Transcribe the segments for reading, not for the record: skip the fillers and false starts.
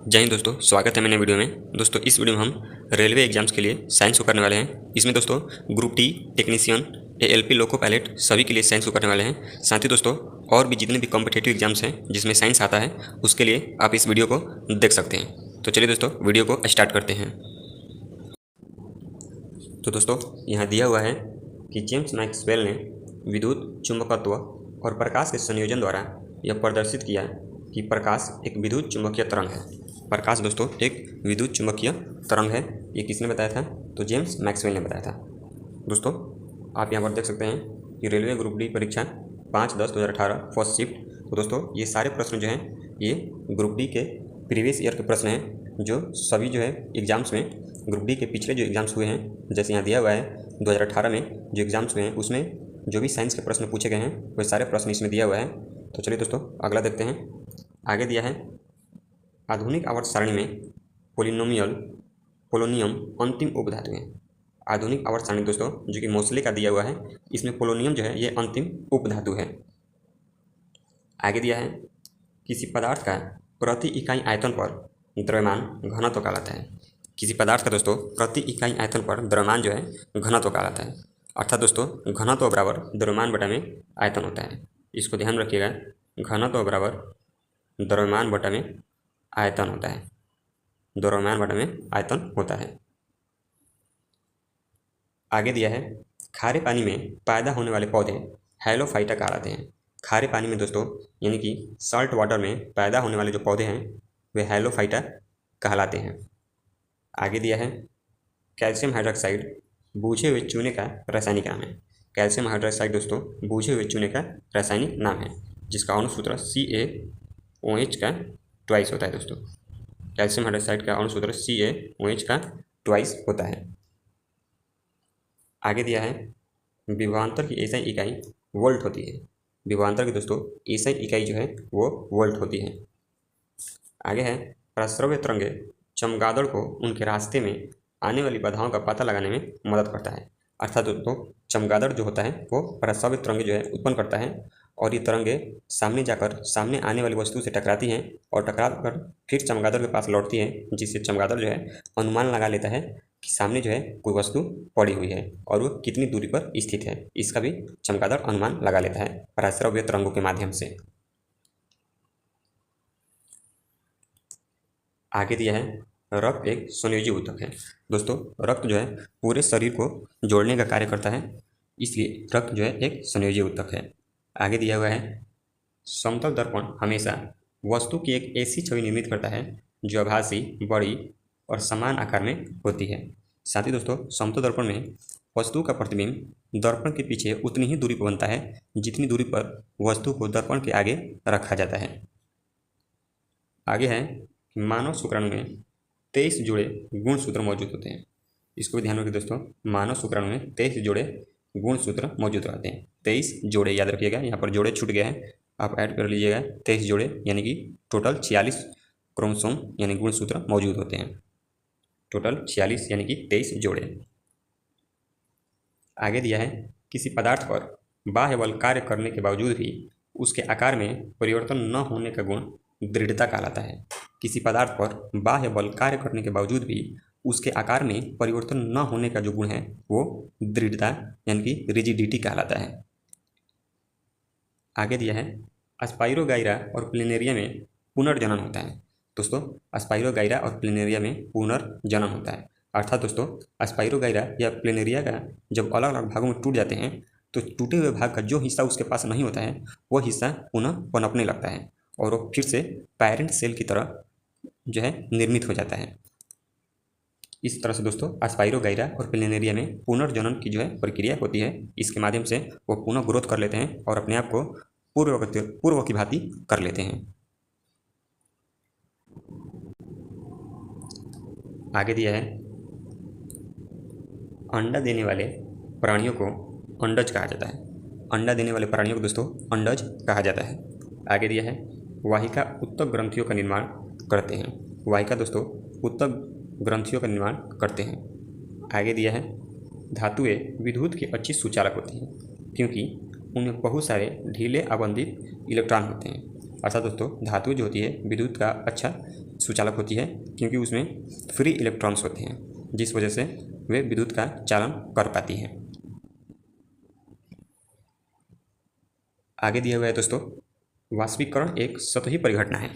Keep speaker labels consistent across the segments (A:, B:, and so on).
A: जय हिंद दोस्तों, स्वागत है मेरे वीडियो में। दोस्तों इस वीडियो में हम रेलवे एग्जाम्स के लिए साइंस को करने वाले हैं। इसमें दोस्तों group T, technician, ALP, loco pilot सभी के लिए साइंस को करने वाले हैं। साथ ही दोस्तों और भी जितने भी कॉम्पिटिटिव एग्जाम्स हैं जिसमें साइंस आता है उसके लिए आप इस वीडियो को देख सकते हैं। तो चलिए दोस्तों वीडियो को स्टार्ट करते हैं। तो दोस्तों यहाँ दिया हुआ है कि जेम्स मैक्सवेल ने विद्युत चुंबकत्व और प्रकाश के संयोजन द्वारा यह प्रदर्शित किया कि प्रकाश एक विद्युत चुंबकीय तरंग है। प्रकाश दोस्तों एक विद्युत चुंबकीय तरंग है। ये किसने बताया था? तो जेम्स मैक्सवेल ने बताया था। दोस्तों आप यहाँ पर देख सकते हैं कि रेलवे ग्रुप डी परीक्षा 5/10/2018 फर्स्ट शिफ्ट। तो दोस्तों ये सारे प्रश्न जो हैं ये ग्रुप डी के प्रीवियस ईयर के प्रश्न हैं, जो सभी जो है एग्जाम्स में ग्रुप डी के पिछले जो एग्जाम्स हुए हैं, जैसे यहाँ दिया हुआ है 2018 में जो एग्जाम्स हुए हैं उसमें जो भी साइंस के प्रश्न पूछे गए हैं वो सारे प्रश्न इसमें दिया हुआ है। तो चलिए दोस्तों अगला देखते हैं। आगे दिया है आधुनिक आवर्त सारणी में पोलोनियम अंतिम उपधातु है। आधुनिक आवर्त सारणी दोस्तों जो कि मोस्ले का दिया हुआ है, इसमें पोलोनियम जो है ये अंतिम उपधातु है। आगे दिया है किसी पदार्थ का प्रति इकाई आयतन पर द्रव्यमान घनत्व कहलाता है। किसी पदार्थ का दोस्तों प्रति इकाई आयतन पर द्रव्यमान जो है घनत्व कहलाता है। अर्थात दोस्तों घनत्व बराबर द्रव्यमान बटा में आयतन होता है। इसको ध्यान रखिएगा, घनत्व बराबर द्रव्यमान बटा में आयतन होता है। द्रव्यमान बटा में आयतन होता है। आगे दिया है खारे पानी में पैदा होने वाले पौधे हैलोफाइटा कहलाते हैं। खारे पानी में दोस्तों यानी कि साल्ट वाटर में पैदा होने वाले जो पौधे हैं वे हैलोफाइटा कहलाते हैं। आगे दिया है कैल्शियम हाइड्रोक्साइड बूझे हुए चूने का रासायनिक नाम है। कैल्शियम हाइड्रोक्साइड दोस्तों बूझे हुए चूने का रासायनिक नाम है, जिसका अणुसूत्र CaOH का ट्वाइस होता है। दोस्तों कैल्शियम हाइड्रोक्साइड का अणुसूत्र CaOH का ट्वाइस होता है। आगे दिया है विभवांतर की एसआई इकाई वोल्ट होती है। विभवांतर की दोस्तों एसआई इकाई जो है वो वोल्ट होती है। आगे है प्रस्रव्य तरंगे चमगादड़ को उनके रास्ते में आने वाली बाधाओं का पता लगाने में मदद करता है। अर्थात दोस्तों चमगादड़ जो होता है वो प्रस्रव्य तरंगे जो है उत्पन्न करता है, और ये तरंगे सामने जाकर सामने आने वाली वस्तु से टकराती हैं और टकरा कर फिर चमगादड़ के पास लौटती हैं, जिससे चमगादड़ जो है अनुमान लगा लेता है कि सामने जो है कोई वस्तु पड़ी हुई है और वो कितनी दूरी पर स्थित है। इसका भी चमगादड़ अनुमान लगा लेता है प्रस्रव्य तरंगों के माध्यम से। आगे दिया है रक्त एक संयोजी ऊतक है। दोस्तों रक्त जो है पूरे शरीर को जोड़ने का कार्य करता है, इसलिए रक्त जो है एक संयोजी ऊतक है। आगे दिया हुआ है समतल दर्पण हमेशा वस्तु की एक ऐसी छवि निर्मित करता है जो आभासी, बड़ी और समान आकार में होती है। साथ ही दोस्तों समतल दर्पण में वस्तु का प्रतिबिंब दर्पण के पीछे उतनी ही दूरी पर बनता है जितनी दूरी पर वस्तु को दर्पण के आगे रखा जाता है। आगे है मानव शुक्राणु में 23 जोड़े गुणसूत्र मौजूद होते हैं। इसको भी ध्यान रखिए दोस्तों, मानव शुक्राणु में 23 जोड़े गुणसूत्र मौजूद रहते हैं। 23 जोड़े याद रखिएगा, यहाँ पर जोड़े छूट गए हैं, आप ऐड कर लीजिएगा। 23 जोड़े यानी कि टोटल 46 क्रोमोसोम यानी गुणसूत्र मौजूद होते हैं। टोटल 46 यानी कि 23 जोड़े। आगे दिया है किसी पदार्थ पर बाह्य बल कार्य करने के बावजूद भी उसके आकार में परिवर्तन न होने का गुण दृढ़ता कहलाता है। किसी पदार्थ पर बाह्य बल कार्य करने के बावजूद भी उसके आकार में परिवर्तन न होने का जो गुण है वो दृढ़ता यानी कि रिजिडिटी कहलाता है। आगे दिया है स्पाइरोगाइरा और प्लेनेरिया में पुनर्जनन होता है। दोस्तों स्पाइरोगाइरा और प्लेनेरिया में पुनर्जनन होता है। अर्थात दोस्तों स्पाइरोगाइरा या प्लेनेरिया का जब अलग अलग भागों में टूट जाते हैं तो टूटे हुए भाग का जो हिस्सा उसके पास नहीं होता है वो हिस्सा पुनः पनपने लगता है और वो फिर से पेरेंट सेल की तरह जो है निर्मित हो जाता है। इस तरह से दोस्तों स्पाइरोगाइरा और प्लेनेरिया में पुनर्जनन की जो है प्रक्रिया होती है। इसके माध्यम से वो पुनः ग्रोथ कर लेते हैं और अपने आप को पूर्व की भांति कर लेते हैं। आगे दिया है अंडा देने वाले प्राणियों को अंडज कहा जाता है। अंडा देने वाले प्राणियों को दोस्तों अंडज कहा जाता है। आगे दिया है वाहिका उत्तक ग्रंथियों का निर्माण करते हैं। वाहिका दोस्तों उत्तक ग्रंथियों का निर्माण करते हैं। आगे दिया है धातुएं विद्युत की अच्छी सुचालक होती हैं क्योंकि उनमें बहुत सारे ढीले आबंधित इलेक्ट्रॉन होते हैं। अर्थात दोस्तों धातु जो होती है विद्युत का अच्छा सुचालक होती है, क्योंकि उसमें फ्री इलेक्ट्रॉन्स होते हैं, जिस वजह से वे विद्युत का चालन कर पाती हैं। आगे दिया हुआ है दोस्तों, वाष्पीकरण एक सतही परिघटना है।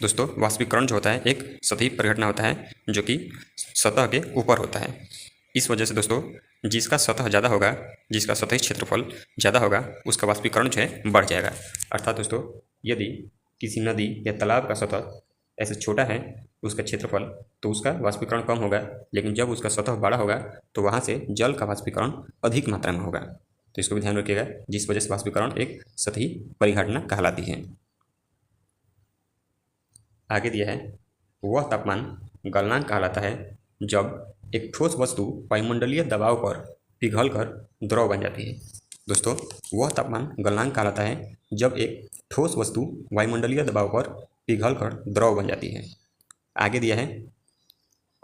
A: दोस्तों वाष्पीकरण जो होता है एक सतही परिघटना होता है, जो कि सतह के ऊपर होता है। इस वजह से दोस्तों जिसका सतह ज़्यादा होगा, जिसका सतही क्षेत्रफल ज़्यादा होगा, उसका वाष्पीकरण जो है बढ़ जाएगा। अर्थात दोस्तों यदि किसी नदी या तालाब का सतह ऐसे छोटा है उसका क्षेत्रफल, तो उसका वाष्पीकरण कम होगा, लेकिन जब उसका सतह बड़ा होगा तो वहाँ से जल का वाष्पीकरण अधिक मात्रा में होगा। तो इसको भी ध्यान रखिएगा, जिस वजह से वाष्पीकरण एक सतही परिघटना कहलाती है। आगे दिया है, वह तापमान गलनांक कहलाता है जब एक ठोस वस्तु वायुमंडलीय दबाव पर पिघलकर द्रव बन जाती है। दोस्तों वह तापमान गलनांक कहलाता है जब एक ठोस वस्तु वायुमंडलीय दबाव पर पिघलकर द्रव बन जाती है। आगे दिया है,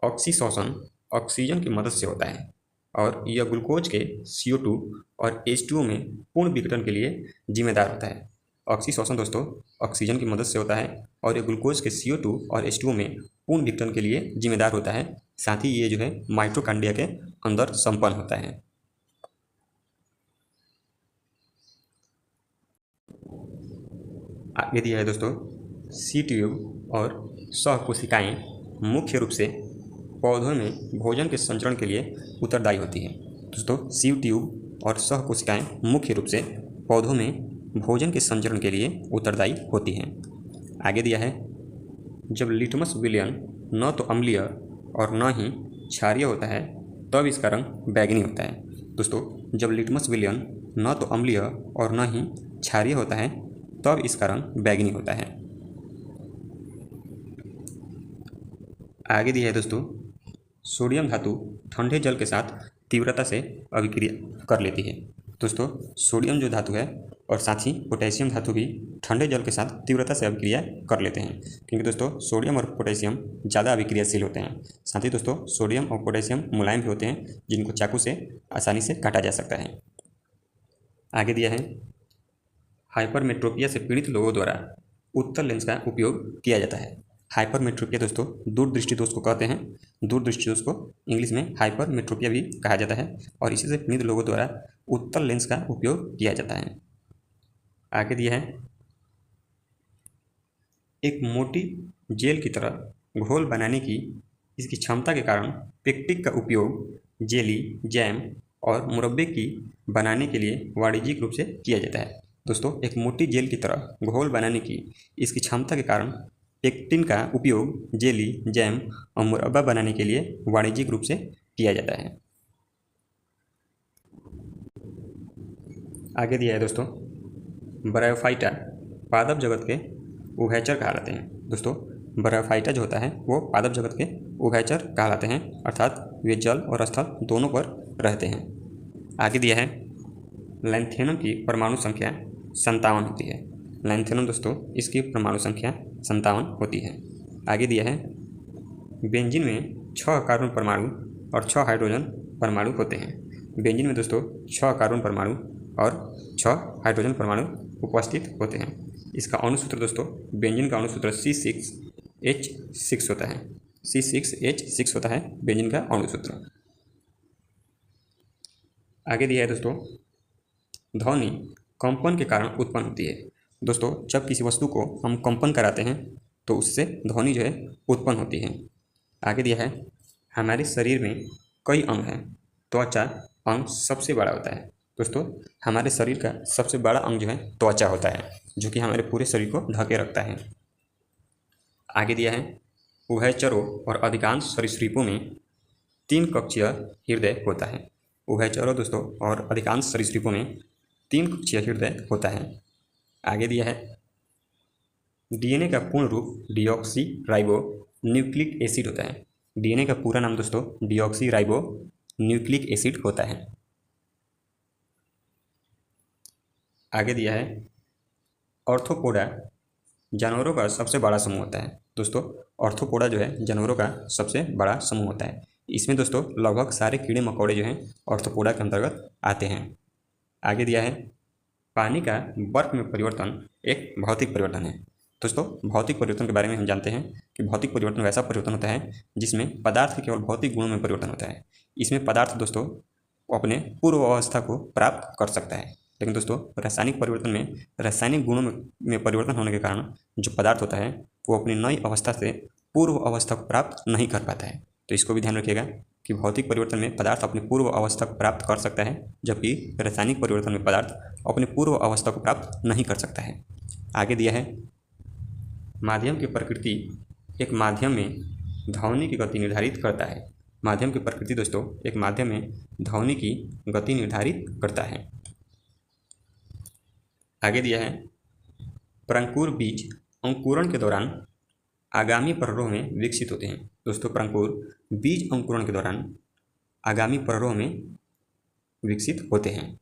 A: ऑक्सीशोषण ऑक्सीजन की मदद से होता है और यह ग्लूकोज के CO2 और H2O में पूर्ण विघटन के लिए जिम्मेदार होता है। ऑक्सीशोषण दोस्तों ऑक्सीजन की मदद से होता है और ये ग्लूकोज के CO2 और H2O में पूर्ण विघटन के लिए जिम्मेदार होता है। साथ ही ये जो है माइटोकॉन्ड्रिया के अंदर संपन्न होता है। आगे दिया है दोस्तों, सी ट्यूब और सहकोशिकाएं मुख्य रूप से पौधों में भोजन के संचरण के लिए उत्तरदायी होती हैं। दोस्तों सी ट्यूब और सहकोशिकाएं मुख्य रूप से पौधों में भोजन के संचरण के लिए उत्तरदायी होती हैं। आगे दिया है, जब लिटमस विलयन न तो अम्लीय और न ही क्षारीय होता है तब इसका रंग बैंगनी होता है। दोस्तों जब लिटमस विलयन न तो अम्लीय और न ही क्षारीय होता है तब इसका रंग बैंगनी होता है। आगे दिया है दोस्तों, सोडियम धातु ठंडे जल के साथ तीव्रता से अभिक्रिया कर लेती है। दोस्तों सोडियम जो धातु है और साथ ही पोटेशियम धातु भी ठंडे जल के साथ तीव्रता से अभिक्रिया कर लेते हैं, क्योंकि दोस्तों सोडियम और पोटेशियम ज़्यादा अभिक्रियाशील होते हैं। साथ ही दोस्तों सोडियम और पोटेशियम मुलायम भी होते हैं, जिनको चाकू से आसानी से काटा जा सकता है। आगे दिया है, हाइपरमेट्रोपिया से पीड़ित लोगों द्वारा उत्तल लेंस का उपयोग किया जाता है। हाइपरमेट्रोपिया दोस्तों दूरदृष्टि दोष को कहते हैं। दूरदृष्टि दोष को इंग्लिश में हाइपरमेट्रोपिया भी कहा जाता है और इसी से पीड़ित लोगों द्वारा उत्तल लेंस का उपयोग किया जाता है। आगे दिया है, एक मोटी जेल की तरह घोल बनाने की इसकी क्षमता के कारण पेक्टिक का उपयोग जेली, जैम और मुरब्बे की बनाने के लिए वाणिज्यिक रूप से किया जाता है। दोस्तों एक मोटी जेल की तरह घोल बनाने की इसकी क्षमता के कारण पेक्टिन का उपयोग जेली, जैम और मुरब्बा बनाने के लिए वाणिज्यिक रूप से किया जाता है। आगे दिया है दोस्तों, ब्रायोफाइटा पादप जगत के उभयचर कहलाते हैं। दोस्तों ब्रायोफाइटा जो होता है वो पादप जगत के उभयचर कहलाते हैं, अर्थात वे जल और स्थल दोनों पर रहते हैं। आगे दिया है, लैंथेनम की परमाणु संख्या 57 होती है। लैंथेनम दोस्तों इसकी परमाणु संख्या 57 होती है। आगे दिया है, बेंजीन में 6 कार्बन परमाणु और 6 हाइड्रोजन परमाणु होते हैं। बेंजीन में दोस्तों 6 कार्बन परमाणु और 6 हाइड्रोजन परमाणु उपस्थित होते हैं। इसका अणुसूत्र दोस्तों बेंजीन का अणुसूत्र C6H6 होता है। C6H6 होता है बेंजीन का अणुसूत्र। आगे दिया है दोस्तों, ध्वनि कंपन के कारण उत्पन्न होती है। दोस्तों जब किसी वस्तु को हम कंपन कराते हैं तो उससे ध्वनि जो है उत्पन्न होती है। आगे दिया है, हमारे शरीर में कई अंग हैं, त्वचा अंग सबसे बड़ा होता है। दोस्तों हमारे शरीर का सबसे बड़ा अंग जो है त्वचा होता है, जो कि हमारे पूरे शरीर को ढके रखता है। आगे दिया है, उभयचरों और अधिकांश सरीसृपों में 3 कक्षीय हृदय होता है। उभयचरों दोस्तों और अधिकांश सरीसृपों में 3 कक्षीय हृदय होता है। आगे दिया है, डीएनए का पूर्ण रूप डीऑक्सी राइबो न्यूक्लिक एसिड होता है। डीएनए का पूरा नाम दोस्तों डीऑक्सी राइबो न्यूक्लिक एसिड होता है। आगे दिया है, ऑर्थोपोडा जानवरों का सबसे बड़ा समूह होता है। दोस्तों ऑर्थोपोडा जो है जानवरों का सबसे बड़ा समूह होता है। इसमें दोस्तों लगभग सारे कीड़े मकोड़े जो हैं ऑर्थोपोडा के अंतर्गत आते हैं। आगे दिया है, पानी का बर्फ में परिवर्तन एक भौतिक परिवर्तन है। दोस्तों भौतिक परिवर्तन के बारे में हम जानते हैं कि भौतिक परिवर्तन वैसा परिवर्तन होता है जिसमें पदार्थ के केवल भौतिक गुणों में परिवर्तन होता है। इसमें पदार्थ दोस्तों अपने पूर्व अवस्था को प्राप्त कर सकता है, लेकिन दोस्तों रासायनिक परिवर्तन में रासायनिक गुणों में परिवर्तन होने के कारण जो पदार्थ होता है वो अपनी नई अवस्था से पूर्व अवस्था को प्राप्त नहीं कर पाता है। तो इसको भी ध्यान रखिएगा कि भौतिक परिवर्तन में पदार्थ अपनी पूर्व अवस्था को प्राप्त कर सकता है, जबकि रासायनिक परिवर्तन में पदार्थ अपनी पूर्व अवस्था को प्राप्त नहीं कर सकता है। आगे दिया है माध्यम की प्रकृति एक माध्यम में ध्वनि की गति निर्धारित करता है। माध्यम की प्रकृति दोस्तों एक माध्यम में ध्वनि की गति निर्धारित करता है। आगे दिया है प्रंकुर बीज अंकुरण के दौरान आगामी प्ररोह में विकसित होते हैं। दोस्तों प्रंकुर बीज अंकुरण के दौरान आगामी प्ररोह में विकसित होते हैं,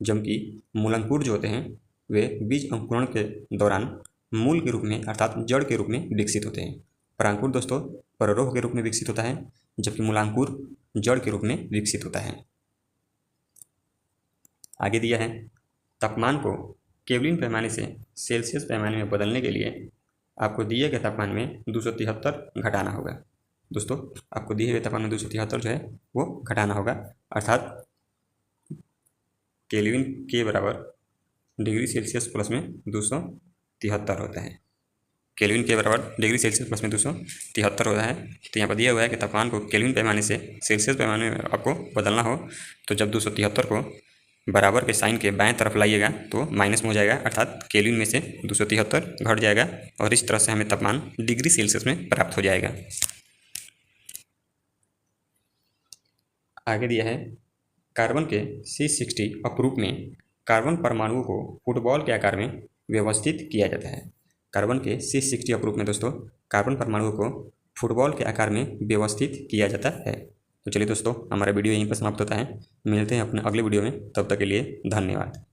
A: जबकि मूलांकुर जो होते हैं वे बीज अंकुरण के दौरान मूल के रूप में अर्थात जड़ के रूप में विकसित होते हैं। प्रांकुर दोस्तों प्ररोह के रूप में विकसित होता है, जबकि मूलांकुर जड़ के रूप में विकसित होता है। आगे दिया है तापमान को केल्विन पैमाने से सेल्सियस पैमाने में बदलने के लिए आपको दिए गए तापमान में 273 घटाना होगा। दोस्तों आपको दिए गए तापमान में 273 जो है वो घटाना होगा, अर्थात केल्विन के बराबर डिग्री सेल्सियस प्लस में 273 होता है। केल्विन के बराबर डिग्री सेल्सियस प्लस में 273 होता है। तो यहाँ पर दिया हुआ है कि तापमान को केल्विन पैमाने से सेल्सियस पैमाने में आपको बदलना हो तो जब 273 को बराबर के साइन के बाएं तरफ लाइएगा तो माइनस में हो जाएगा, अर्थात केल्विन में से 273 घट जाएगा और इस तरह से हमें तापमान डिग्री सेल्सियस में प्राप्त हो जाएगा। आगे दिया है कार्बन के C60 अपरूप में कार्बन परमाणुओं को फुटबॉल के आकार में व्यवस्थित किया जाता है। कार्बन के C60 अपरूप में दोस्तों कार्बन परमाणुओं को फुटबॉल के आकार में व्यवस्थित किया जाता है। तो चलिए दोस्तों हमारा वीडियो यहीं पर समाप्त होता है। मिलते हैं अपने अगले वीडियो में, तब तक के लिए धन्यवाद।